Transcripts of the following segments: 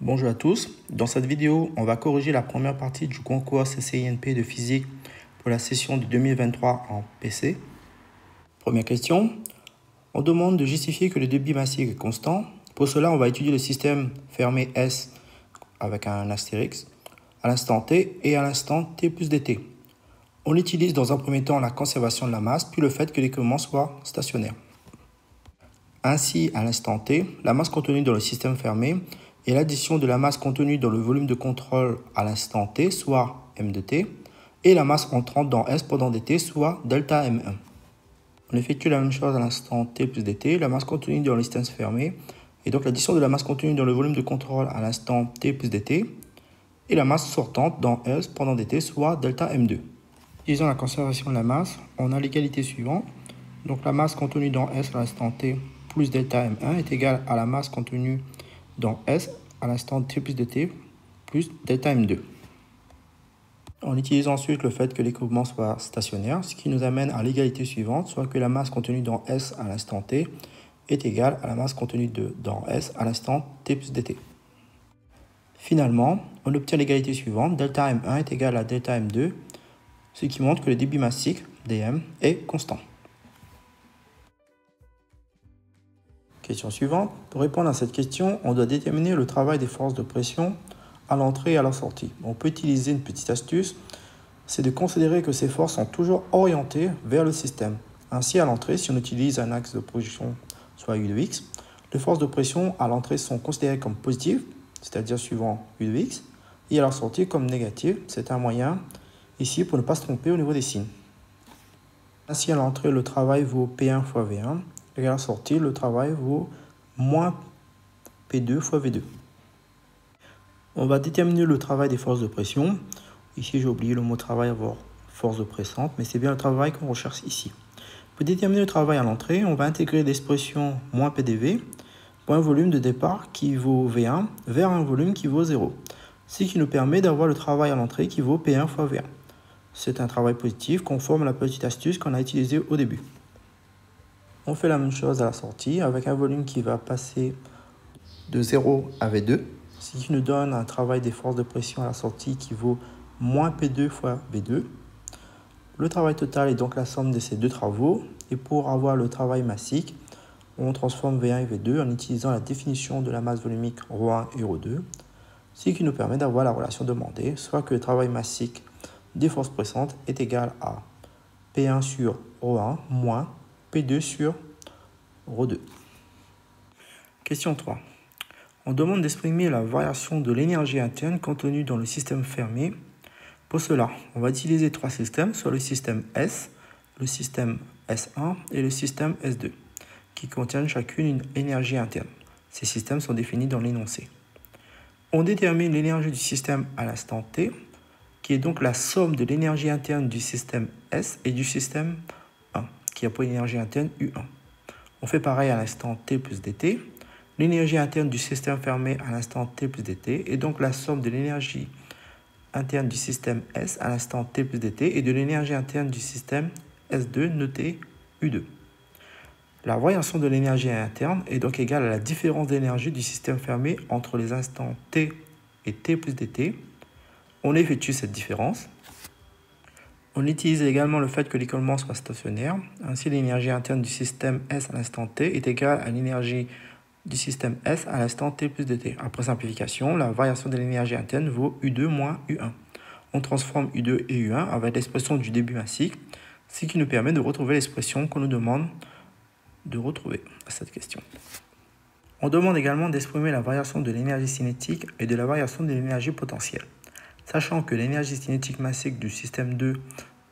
Bonjour à tous, dans cette vidéo, on va corriger la première partie du concours CCINP de physique pour la session de 2023 en PC. Première question, on demande de justifier que le débit massique est constant. Pour cela, on va étudier le système fermé S avec un astérix à l'instant T et à l'instant T plus dt. On utilise dans un premier temps la conservation de la masse, puis le fait que l'écoulement soit stationnaire. Ainsi, à l'instant T, la masse contenue dans le système fermé est l'addition de la masse contenue dans le volume de contrôle à l'instant T, soit m de t, et la masse entrante dans S pendant dt, soit delta m1. On effectue la même chose à l'instant T plus dt, la masse contenue dans le système fermé, et donc l'addition de la masse contenue dans le volume de contrôle à l'instant T plus dt, et la masse sortante dans S pendant dt, soit delta m2. Utilisant la conservation de la masse, on a l'égalité suivante. Donc la masse contenue dans S à l'instant T plus delta M1 est égale à la masse contenue dans S à l'instant T plus dt plus delta M2. On utilise ensuite le fait que l'écoulement soit stationnaire, ce qui nous amène à l'égalité suivante, soit que la masse contenue dans S à l'instant T est égale à la masse contenue dans S à l'instant T plus dt. Finalement, on obtient l'égalité suivante, delta M1 est égal à delta M2, ce qui montre que le débit massique, dm, est constant. Question suivante. Pour répondre à cette question, on doit déterminer le travail des forces de pression à l'entrée et à la sortie. On peut utiliser une petite astuce, c'est de considérer que ces forces sont toujours orientées vers le système. Ainsi, à l'entrée, si on utilise un axe de projection, soit U de x, les forces de pression à l'entrée sont considérées comme positives, c'est-à-dire suivant U de x, et à la sortie comme négatives. C'est un moyen ici pour ne pas se tromper au niveau des signes. Ainsi, à l'entrée, le travail vaut P1 fois V1, et à la sortie, le travail vaut moins P2 fois V2. On va déterminer le travail des forces de pression. Ici, j'ai oublié le mot travail, avoir force de pressante, mais c'est bien le travail qu'on recherche ici. Pour déterminer le travail à l'entrée, on va intégrer l'expression moins PdV pour un volume de départ qui vaut V1 vers un volume qui vaut 0. Ce qui nous permet d'avoir le travail à l'entrée qui vaut P1 fois V1. C'est un travail positif conforme à la petite astuce qu'on a utilisée au début. On fait la même chose à la sortie avec un volume qui va passer de 0 à V2, ce qui nous donne un travail des forces de pression à la sortie qui vaut moins P2 fois V2. Le travail total est donc la somme de ces deux travaux. Et pour avoir le travail massique, on transforme V1 et V2 en utilisant la définition de la masse volumique ρ1 et ρ2, ce qui nous permet d'avoir la relation demandée, soit que le travail massique des forces pressantes est égal à P1 sur ρ1 moins P2 sur ρ2. Question 3. On demande d'exprimer la variation de l'énergie interne contenue dans le système fermé. Pour cela, on va utiliser trois systèmes, soit le système S, le système S1 et le système S2, qui contiennent chacune une énergie interne. Ces systèmes sont définis dans l'énoncé. On détermine l'énergie du système à l'instant T, qui est donc la somme de l'énergie interne du système S et du système 1, qui a pour énergie interne U1. On fait pareil à l'instant T plus dt. L'énergie interne du système fermé à l'instant T plus dt est donc la somme de l'énergie interne du système S à l'instant T plus dt et de l'énergie interne du système S2 noté U2. La variation de l'énergie interne est donc égale à la différence d'énergie du système fermé entre les instants T et T plus dt. On effectue cette différence. On utilise également le fait que l'écoulement soit stationnaire. Ainsi, l'énergie interne du système S à l'instant T est égale à l'énergie du système S à l'instant T plus dt. Après simplification, la variation de l'énergie interne vaut U2 moins U1. On transforme U2 et U1 avec l'expression du débit massique, ce qui nous permet de retrouver l'expression qu'on nous demande de retrouver à cette question. On demande également d'exprimer la variation de l'énergie cinétique et de la variation de l'énergie potentielle. Sachant que l'énergie cinétique massique du système 2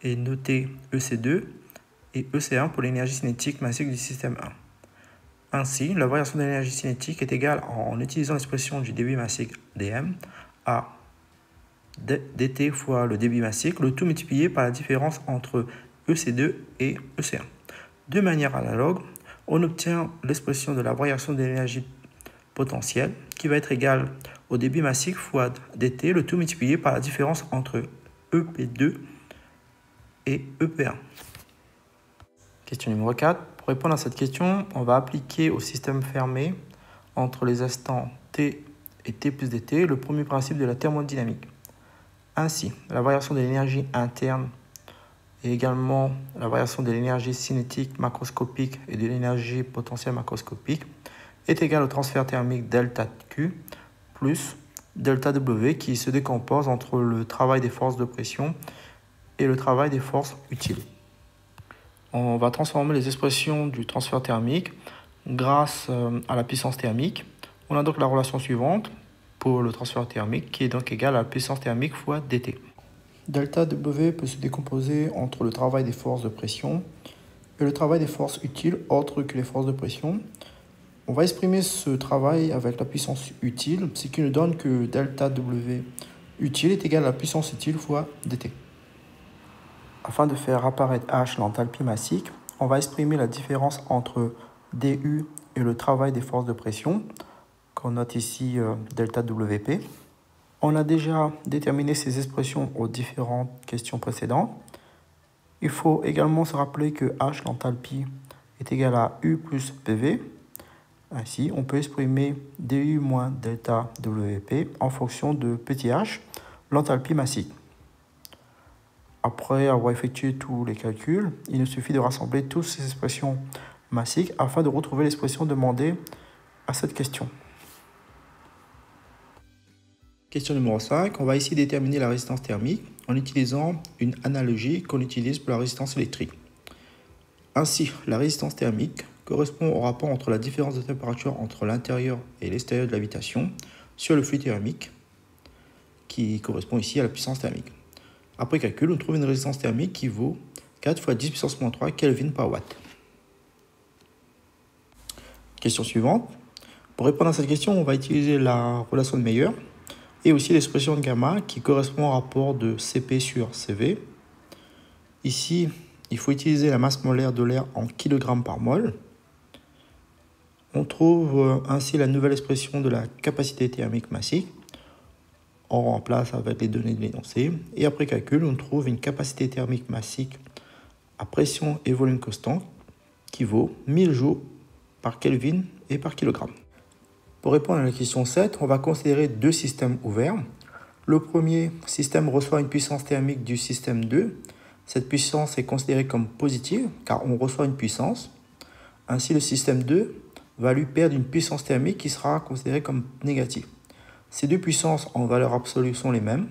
est notée EC2 et EC1 pour l'énergie cinétique massique du système 1. Ainsi, la variation de l'énergie cinétique est égale, en utilisant l'expression du débit massique dm, à dt fois le débit massique, le tout multiplié par la différence entre EC2 et EC1. De manière analogue, on obtient l'expression de la variation de l'énergie potentielle qui va être égale au débit massique fois dt, le tout multiplié par la différence entre EP2 et EP1. Question numéro 4. Pour répondre à cette question, on va appliquer au système fermé entre les instants t et T plus dt, le premier principe de la thermodynamique. Ainsi, la variation de l'énergie interne et également la variation de l'énergie cinétique macroscopique et de l'énergie potentielle macroscopique est égale au transfert thermique delta Q plus delta W qui se décompose entre le travail des forces de pression et le travail des forces utiles. On va transformer les expressions du transfert thermique grâce à la puissance thermique. On a donc la relation suivante pour le transfert thermique qui est donc égale à la puissance thermique fois dt. Delta W peut se décomposer entre le travail des forces de pression et le travail des forces utiles autres que les forces de pression. On va exprimer ce travail avec la puissance utile, ce qui nous donne que delta W utile est égal à la puissance utile fois dt. Afin de faire apparaître H l'enthalpie massique, on va exprimer la différence entre dU et le travail des forces de pression, qu'on note ici delta WP. On a déjà déterminé ces expressions aux différentes questions précédentes. Il faut également se rappeler que H l'enthalpie est égal à U plus PV. Ainsi, on peut exprimer dU moins delta WP en fonction de petit h, l'enthalpie massique. Après avoir effectué tous les calculs, il nous suffit de rassembler toutes ces expressions massiques afin de retrouver l'expression demandée à cette question. Question numéro 5, on va ici déterminer la résistance thermique en utilisant une analogie qu'on utilise pour la résistance électrique. Ainsi, la résistance thermique correspond au rapport entre la différence de température entre l'intérieur et l'extérieur de l'habitation sur le flux thermique, qui correspond ici à la puissance thermique. Après calcul, on trouve une résistance thermique qui vaut 4 fois 10 puissance moins 3 Kelvin par watt. Question suivante. Pour répondre à cette question, on va utiliser la relation de Mayer et aussi l'expression de gamma qui correspond au rapport de Cp sur Cv. Ici, il faut utiliser la masse molaire de l'air en kg par mol. On trouve ainsi la nouvelle expression de la capacité thermique massique. On remplace avec les données de l'énoncé. Et après calcul, on trouve une capacité thermique massique à pression et volume constant qui vaut 1000 joules par Kelvin et par kilogramme. Pour répondre à la question 7, on va considérer deux systèmes ouverts. Le premier système reçoit une puissance thermique du système 2. Cette puissance est considérée comme positive car on reçoit une puissance. Ainsi, le système 2 va lui perdre une puissance thermique qui sera considérée comme négative. Ces deux puissances en valeur absolue sont les mêmes.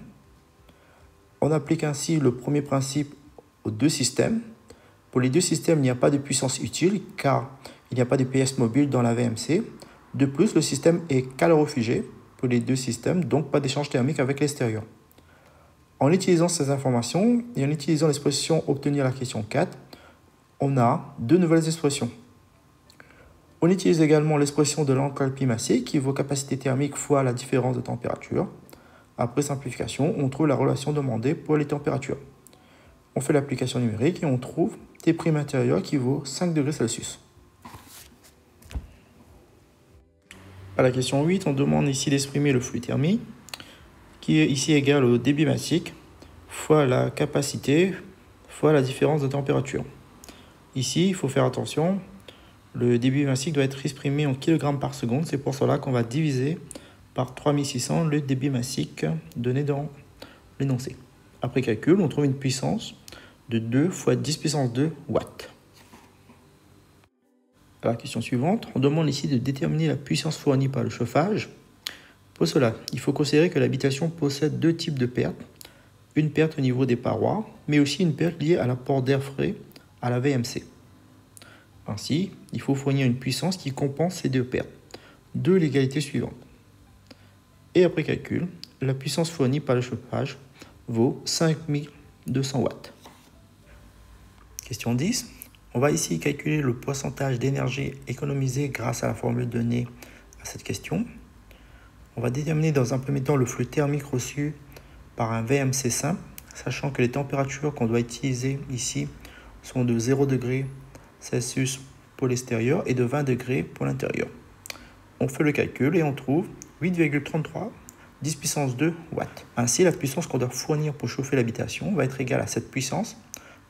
On applique ainsi le premier principe aux deux systèmes. Pour les deux systèmes, il n'y a pas de puissance utile car il n'y a pas de PS mobile dans la VMC. De plus, le système est calorifugé pour les deux systèmes, donc pas d'échange thermique avec l'extérieur. En utilisant ces informations et en utilisant l'expression obtenue à la question 4, on a deux nouvelles expressions. On utilise également l'expression de l'enthalpie massique qui vaut capacité thermique fois la différence de température. Après simplification, on trouve la relation demandée pour les températures. On fait l'application numérique et on trouve T' intérieur qui vaut 5 degrés Celsius. À la question 8, on demande ici d'exprimer le flux thermique qui est ici égal au débit massique fois la capacité fois la différence de température. Ici, il faut faire attention, le débit massique doit être exprimé en kg par seconde, c'est pour cela qu'on va diviser par 3600 le débit massique donné dans l'énoncé. Après calcul, on trouve une puissance de 2 fois 10 puissance 2 watts. À la question suivante, on demande ici de déterminer la puissance fournie par le chauffage. Pour cela, il faut considérer que l'habitation possède deux types de pertes. Une perte au niveau des parois, mais aussi une perte liée à l'apport d'air frais à la VMC. Ainsi, il faut fournir une puissance qui compense ces deux pertes, de l'égalité suivante. Et après calcul, la puissance fournie par le chauffage vaut 5200 watts. Question 10. On va ici calculer le pourcentage d'énergie économisée grâce à la formule donnée à cette question. On va déterminer dans un premier temps le flux thermique reçu par un VMC simple, sachant que les températures qu'on doit utiliser ici sont de 0 degrés Celsius pour l'extérieur et de 20 degrés pour l'intérieur. On fait le calcul et on trouve 8,33 10 puissance 2 watts. Ainsi, la puissance qu'on doit fournir pour chauffer l'habitation va être égale à cette puissance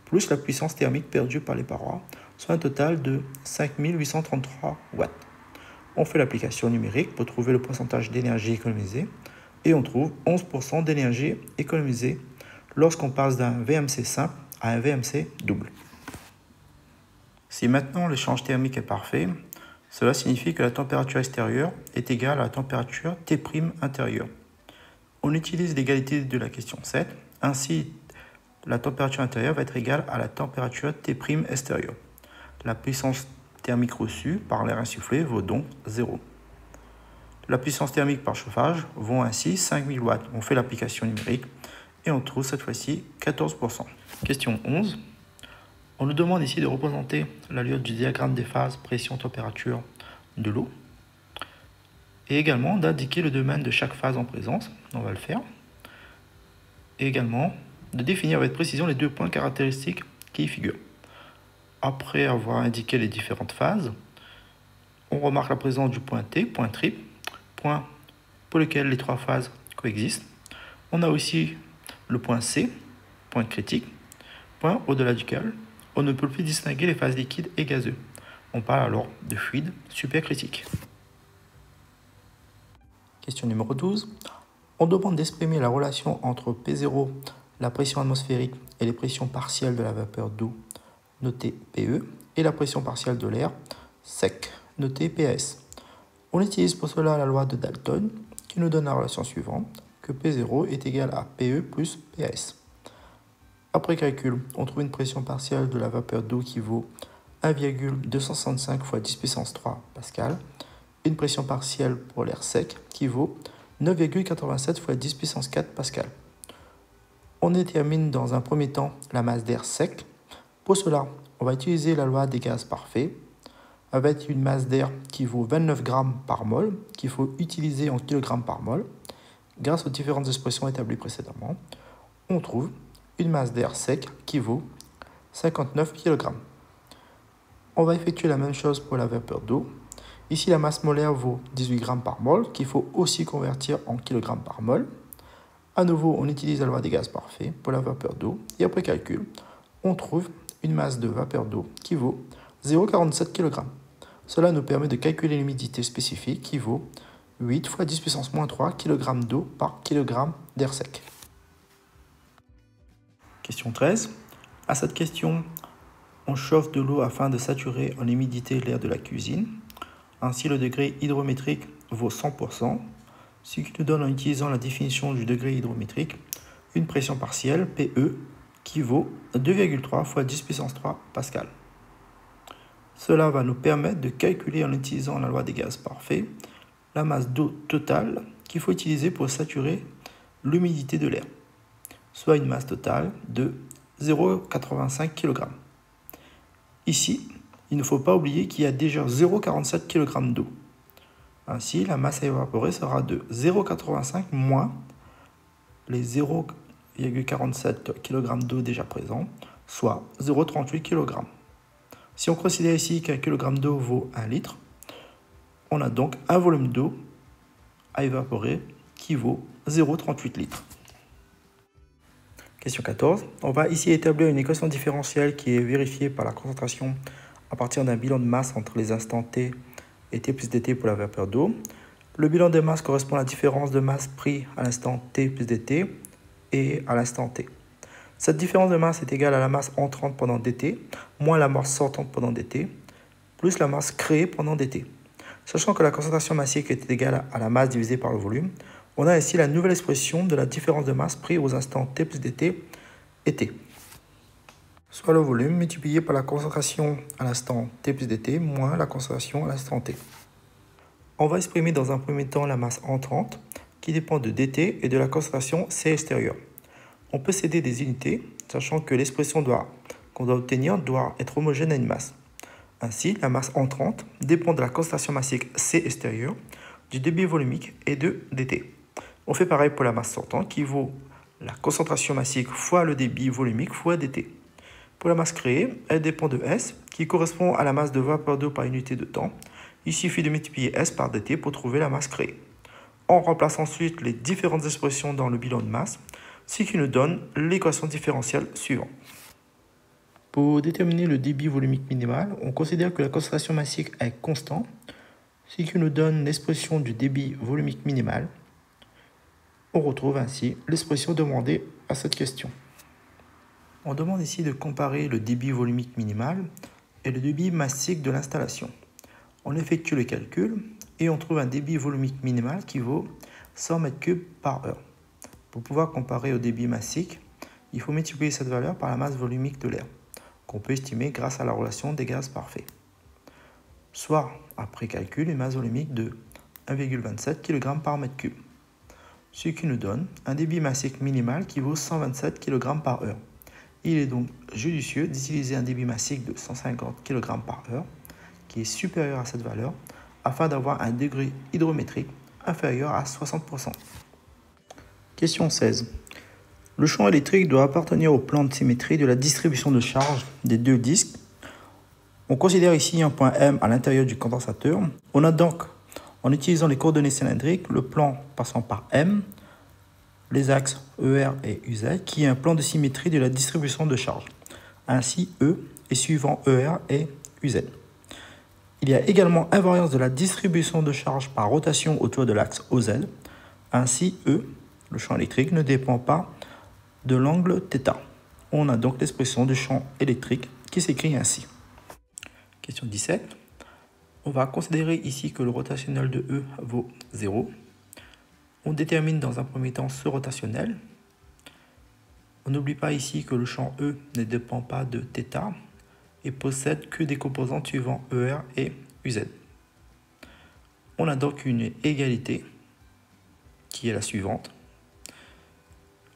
plus la puissance thermique perdue par les parois, soit un total de 5833 watts. On fait l'application numérique pour trouver le pourcentage d'énergie économisée et on trouve 11% d'énergie économisée lorsqu'on passe d'un VMC simple à un VMC double. Si maintenant l'échange thermique est parfait, cela signifie que la température extérieure est égale à la température T' intérieure. On utilise l'égalité de la question 7, ainsi la température intérieure va être égale à la température T' extérieure. La puissance thermique reçue par l'air insufflé vaut donc 0. La puissance thermique par chauffage vaut ainsi 5000 watts. On fait l'application numérique et on trouve cette fois-ci 14%. Question 11. On nous demande ici de représenter l'allure du diagramme des phases pression-température de l'eau et également d'indiquer le domaine de chaque phase en présence. On va le faire. Et également de définir avec précision les deux points caractéristiques qui y figurent. Après avoir indiqué les différentes phases, on remarque la présence du point T, point triple, point pour lequel les trois phases coexistent. On a aussi le point C, point critique, point au-delà duquel on ne peut plus distinguer les phases liquides et gazeuses. On parle alors de fluide supercritique. Question numéro 12. On demande d'exprimer la relation entre P0, la pression atmosphérique, et les pressions partielles de la vapeur d'eau, notée PE, et la pression partielle de l'air, sec, notée PAS. On utilise pour cela la loi de Dalton, qui nous donne la relation suivante, que P0 est égal à PE plus PAS. Après calcul, on trouve une pression partielle de la vapeur d'eau qui vaut 1,265 fois 10 puissance 3 Pascal, une pression partielle pour l'air sec qui vaut 9,87 fois 10 puissance 4 Pascal. On détermine dans un premier temps la masse d'air sec. Pour cela, on va utiliser la loi des gaz parfaits avec une masse d'air qui vaut 29 grammes par mol, qu'il faut utiliser en kg par mol. Grâce aux différentes expressions établies précédemment, on trouve une masse d'air sec qui vaut 59 kg. On va effectuer la même chose pour la vapeur d'eau. Ici, la masse molaire vaut 18 g par mol, qu'il faut aussi convertir en kg par mol. À nouveau, on utilise la loi des gaz parfaits pour la vapeur d'eau. Et après calcul, on trouve une masse de vapeur d'eau qui vaut 0,47 kg. Cela nous permet de calculer l'humidité spécifique qui vaut 8 fois 10 puissance moins 3 kg d'eau par kg d'air sec. Question 13. À cette question, on chauffe de l'eau afin de saturer en humidité l'air de la cuisine. Ainsi, le degré hydrométrique vaut 100%, ce qui nous donne, en utilisant la définition du degré hydrométrique, une pression partielle, PE, qui vaut 2,3 fois 10 puissance 3 Pascal. Cela va nous permettre de calculer, en utilisant la loi des gaz parfaits, la masse d'eau totale qu'il faut utiliser pour saturer l'humidité de l'air, soit une masse totale de 0,85 kg. Ici, il ne faut pas oublier qu'il y a déjà 0,47 kg d'eau. Ainsi, la masse à évaporer sera de 0,85 moins les 0,47 kg d'eau déjà présents, soit 0,38 kg. Si on considère ici qu'un kg d'eau vaut 1 litre, on a donc un volume d'eau à évaporer qui vaut 0,38 litres. Question 14. On va ici établir une équation différentielle qui est vérifiée par la concentration à partir d'un bilan de masse entre les instants T et T plus dt pour la vapeur d'eau. Le bilan de masse correspond à la différence de masse pris à l'instant T plus dt et à l'instant T. Cette différence de masse est égale à la masse entrante pendant dt moins la masse sortante pendant dt plus la masse créée pendant dt. Sachant que la concentration massique est égale à la masse divisée par le volume, on a ici la nouvelle expression de la différence de masse prise aux instants T plus dt et T, soit le volume multiplié par la concentration à l'instant T plus dt moins la concentration à l'instant T. On va exprimer dans un premier temps la masse entrante qui dépend de dt et de la concentration C extérieure. On peut céder des unités, sachant que l'expression qu'on doit obtenir doit être homogène à une masse. Ainsi, la masse entrante dépend de la concentration massique C extérieure, du débit volumique et de dt. On fait pareil pour la masse sortante qui vaut la concentration massique fois le débit volumique fois dt. Pour la masse créée, elle dépend de S qui correspond à la masse de vapeur d'eau par unité de temps. Il suffit de multiplier S par dt pour trouver la masse créée. On remplace ensuite les différentes expressions dans le bilan de masse, ce qui nous donne l'équation différentielle suivante. Pour déterminer le débit volumique minimal, on considère que la concentration massique est constante, ce qui nous donne l'expression du débit volumique minimal. On retrouve ainsi l'expression demandée à cette question. On demande ici de comparer le débit volumique minimal et le débit massique de l'installation. On effectue le calcul et on trouve un débit volumique minimal qui vaut 100 m3 par heure. Pour pouvoir comparer au débit massique, il faut multiplier cette valeur par la masse volumique de l'air, qu'on peut estimer grâce à la relation des gaz parfaits. Soit, après calcul, une masse volumique de 1,27 kg par mètre cube, ce qui nous donne un débit massique minimal qui vaut 127 kg par heure. Il est donc judicieux d'utiliser un débit massique de 150 kg par heure, qui est supérieur à cette valeur, afin d'avoir un degré hydrométrique inférieur à 60%. Question 16. Le champ électrique doit appartenir au plan de symétrie de la distribution de charge des deux disques. On considère ici un point M à l'intérieur du condensateur. On a donc, en utilisant les coordonnées cylindriques, le plan passant par M, les axes ER et UZ, qui est un plan de symétrie de la distribution de charge. Ainsi, E est suivant ER et UZ. Il y a également invariance de la distribution de charge par rotation autour de l'axe OZ. Ainsi, E, le champ électrique, ne dépend pas de l'angle θ. On a donc l'expression du champ électrique qui s'écrit ainsi. Question 17. On va considérer ici que le rotationnel de E vaut 0. On détermine dans un premier temps ce rotationnel. On n'oublie pas ici que le champ E ne dépend pas de θ et possède que des composantes suivant ER et UZ. On a donc une égalité qui est la suivante.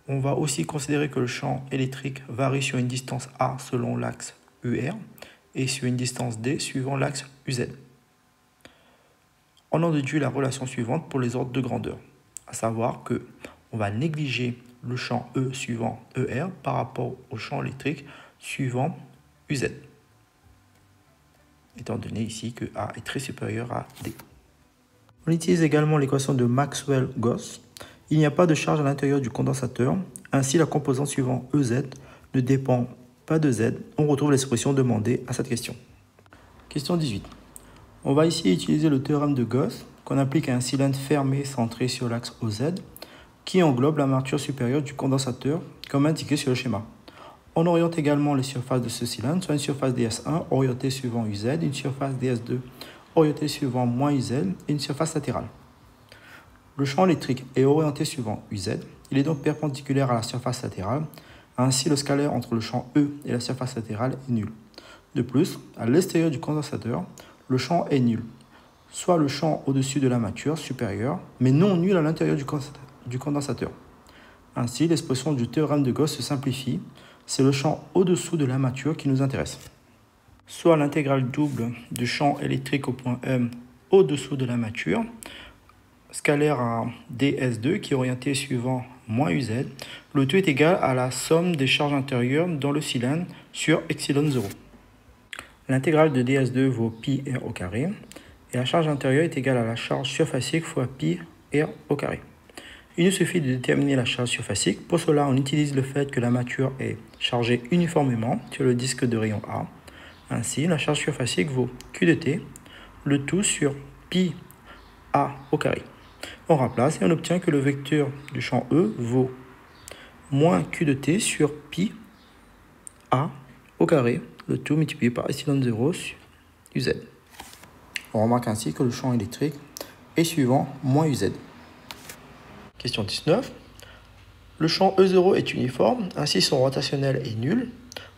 On va aussi considérer que le champ électrique varie sur une distance A selon l'axe UR et sur une distance D suivant l'axe UZ. On en déduit la relation suivante pour les ordres de grandeur, à savoir que on va négliger le champ E suivant ER par rapport au champ électrique suivant UZ, étant donné ici que A est très supérieur à D. On utilise également l'équation de Maxwell-Gauss. Il n'y a pas de charge à l'intérieur du condensateur, ainsi la composante suivant EZ ne dépend pas de Z. On retrouve l'expression demandée à cette question. Question 18. On va ici utiliser le théorème de Gauss qu'on applique à un cylindre fermé centré sur l'axe OZ qui englobe l'armature supérieure du condensateur comme indiqué sur le schéma. On oriente également les surfaces de ce cylindre, soit une surface DS1 orientée suivant UZ, une surface DS2 orientée suivant moins UZ et une surface latérale. Le champ électrique est orienté suivant UZ, il est donc perpendiculaire à la surface latérale, ainsi le scalaire entre le champ E et la surface latérale est nul. De plus, à l'extérieur du condensateur, le champ est nul, soit le champ au-dessus de l'armature supérieure, mais non nul à l'intérieur du condensateur. Ainsi, l'expression du théorème de Gauss se simplifie, c'est le champ au-dessous de l'armature qui nous intéresse. Soit l'intégrale double du champ électrique au point M au-dessous de l'armature, scalaire à ds2 qui est orienté suivant moins uz, le tout est égal à la somme des charges intérieures dans le cylindre sur epsilon 0. L'intégrale de ds2 vaut pi r au carré et la charge intérieure est égale à la charge surfacique fois pi r au carré. Il nous suffit de déterminer la charge surfacique. Pour cela, on utilise le fait que l'armature est chargée uniformément sur le disque de rayon A. Ainsi, la charge surfacique vaut Q de T, le tout sur pi A au carré. On remplace et on obtient que le vecteur du champ E vaut moins Q de T sur pi A au carré, le tout multiplié par epsilon 0 sur UZ. On remarque ainsi que le champ électrique est suivant moins UZ. Question 19. Le champ E0 est uniforme, ainsi son rotationnel est nul.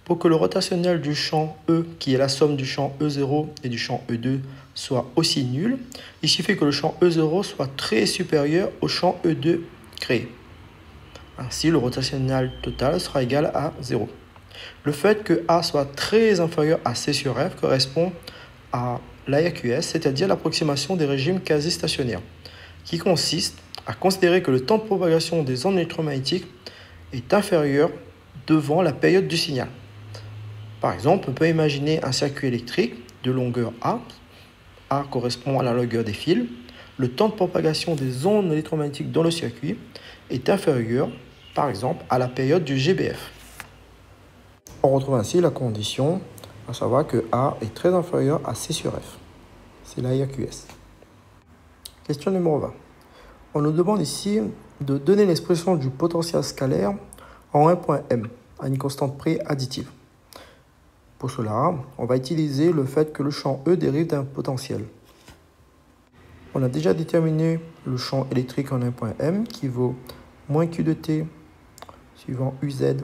Pour que le rotationnel du champ E, qui est la somme du champ E0 et du champ E2, soit aussi nul, il suffit que le champ E0 soit très supérieur au champ E2 créé. Ainsi, le rotationnel total sera égal à 0. Le fait que A soit très inférieur à C sur F correspond à l'ARQS, c'est-à-dire l'approximation des régimes quasi-stationnaires, qui consiste à considérer que le temps de propagation des ondes électromagnétiques est inférieur devant la période du signal. Par exemple, on peut imaginer un circuit électrique de longueur A. A correspond à la longueur des fils. Le temps de propagation des ondes électromagnétiques dans le circuit est inférieur, par exemple, à la période du GBF. On retrouve ainsi la condition, à savoir que A est très inférieur à C sur F. C'est l'ARQS. Question numéro 20. On nous demande ici de donner l'expression du potentiel scalaire en 1 point M à une constante près additive. Pour cela, on va utiliser le fait que le champ E dérive d'un potentiel. On a déjà déterminé le champ électrique en 1 point M qui vaut moins Q de T suivant UZ,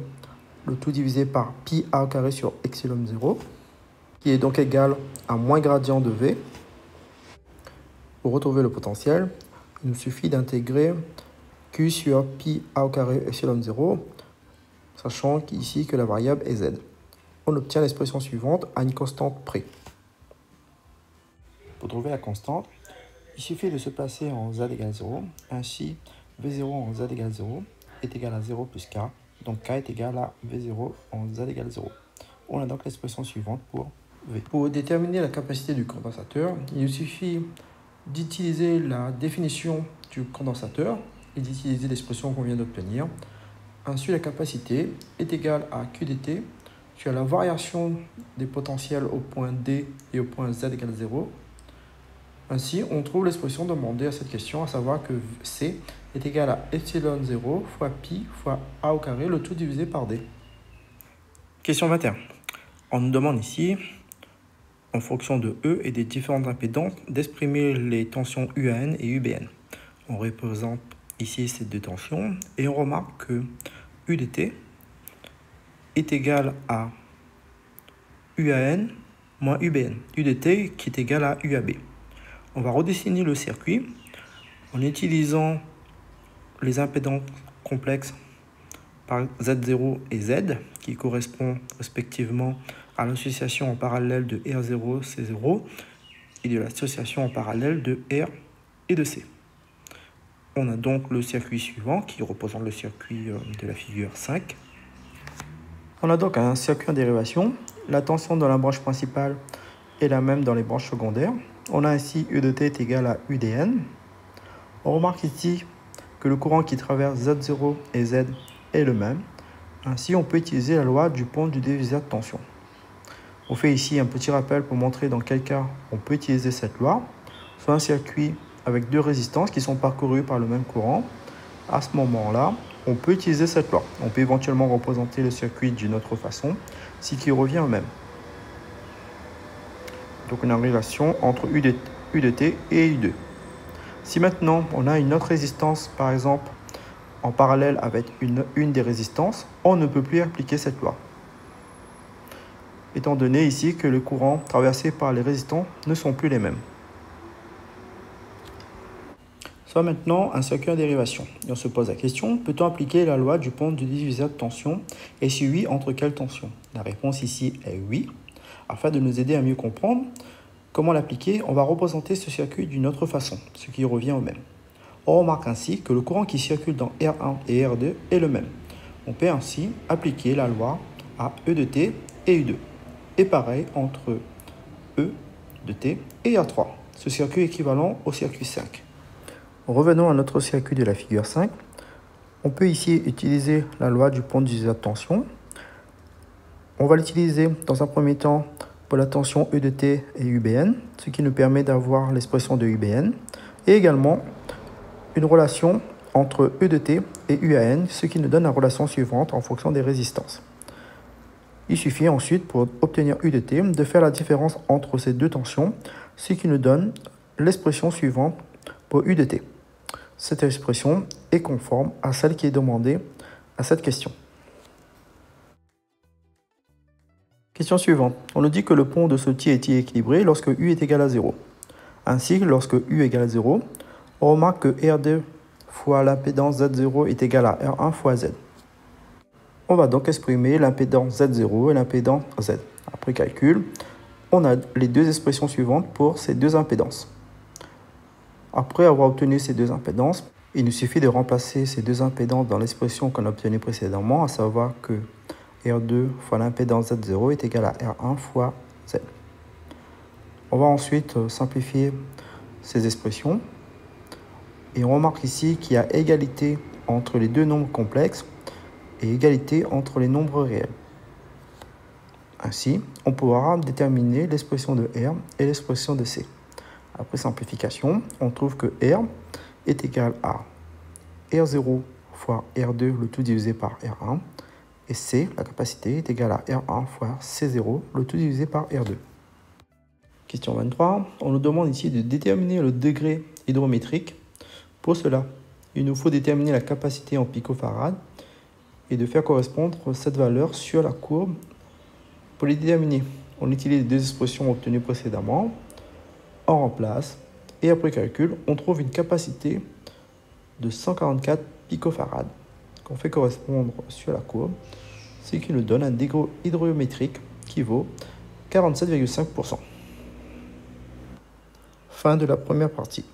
le tout divisé par pi A au carré sur epsilon 0, qui est donc égal à moins gradient de V. Pour retrouver le potentiel, il nous suffit d'intégrer Q sur pi A au carré epsilon 0, sachant qu'ici que la variable est Z. On obtient l'expression suivante à une constante près. Pour trouver la constante, il suffit de se placer en Z égale 0. Ainsi, V0 en Z égale 0 est égal à 0 plus K. Donc K est égal à V0 en Z égale 0. On a donc l'expression suivante pour V. Pour déterminer la capacité du condensateur, il nous suffit d'utiliser la définition du condensateur et d'utiliser l'expression qu'on vient d'obtenir. Ainsi, la capacité est égale à Q dt sur la variation des potentiels au point D et au point Z égale 0. Ainsi, on trouve l'expression demandée à cette question, à savoir que C est égal à epsilon 0 fois pi fois A au carré, le tout divisé par D. Question 21. On nous demande ici, en fonction de E et des différentes impédances, d'exprimer les tensions UAN et UBN. On représente ici ces deux tensions et on remarque que U de T est égal à UAN moins UBN. U de T qui est égal à UAB. On va redessiner le circuit en utilisant les impédances complexes par Z0 et Z qui correspondent respectivement à l'association en parallèle de R0, C0 et de l'association en parallèle de R et de C. On a donc le circuit suivant qui représente le circuit de la figure 5. On a donc un circuit en dérivation. La tension dans la branche principale est la même dans les branches secondaires. On a ainsi U de T est égal à UDN. On remarque ici que le courant qui traverse Z0 et Z est le même. Ainsi, on peut utiliser la loi du pont du diviseur de tension. On fait ici un petit rappel pour montrer dans quel cas on peut utiliser cette loi. Soit un circuit avec deux résistances qui sont parcourues par le même courant. À ce moment-là, on peut utiliser cette loi. On peut éventuellement représenter le circuit d'une autre façon, ce qui revient au même. Donc on a une relation entre U de T et U2. Si maintenant on a une autre résistance, par exemple, en parallèle avec une des résistances, on ne peut plus appliquer cette loi. Étant donné ici que le courant traversé par les résistants ne sont plus les mêmes. Soit maintenant un circuit en dérivation. Et on se pose la question, peut-on appliquer la loi du pont du diviseur de tension? Et si oui, entre quelles tensions? La réponse ici est oui. Afin de nous aider à mieux comprendre comment l'appliquer, on va représenter ce circuit d'une autre façon, ce qui revient au même. On remarque ainsi que le courant qui circule dans R1 et R2 est le même. On peut ainsi appliquer la loi à E de T et U2. Et pareil entre E de T et R3. Ce circuit est équivalent au circuit 5. Revenons à notre circuit de la figure 5. On peut ici utiliser la loi du pont du diviseur de tension. On va l'utiliser dans un premier temps pour la tension E de T et UBN, ce qui nous permet d'avoir l'expression de UBN. Et également une relation entre E de T et UAN, ce qui nous donne la relation suivante en fonction des résistances. Il suffit ensuite, pour obtenir U de T, de faire la différence entre ces deux tensions, ce qui nous donne l'expression suivante pour U de T. Cette expression est conforme à celle qui est demandée à cette question. Question suivante. On nous dit que le pont de ce est équilibré lorsque U est égal à 0. Ainsi, lorsque U égale à 0, on remarque que R2 fois l'impédance Z0 est égal à R1 fois Z. On va donc exprimer l'impédance Z0 et l'impédance Z. Après calcul, on a les deux expressions suivantes pour ces deux impédances. Après avoir obtenu ces deux impédances, il nous suffit de remplacer ces deux impédances dans l'expression qu'on a obtenue précédemment, à savoir que R2 fois l'impédance Z0 est égal à R1 fois Z. On va ensuite simplifier ces expressions. Et on remarque ici qu'il y a égalité entre les deux nombres complexes et égalité entre les nombres réels. Ainsi, on pourra déterminer l'expression de R et l'expression de C. Après simplification, on trouve que R est égal à R0 fois R2, le tout divisé par R1. Et C, la capacité, est égale à R1 fois C0, le tout divisé par R2. Question 23. On nous demande ici de déterminer le degré hydrométrique. Pour cela, il nous faut déterminer la capacité en picofarad et de faire correspondre cette valeur sur la courbe. Pour les déterminer, on utilise les deux expressions obtenues précédemment, on remplace et après calcul, on trouve une capacité de 144 picofarad qu'on fait correspondre sur la courbe, ce qui nous donne un degré hydrométrique qui vaut 47,5%. Fin de la première partie.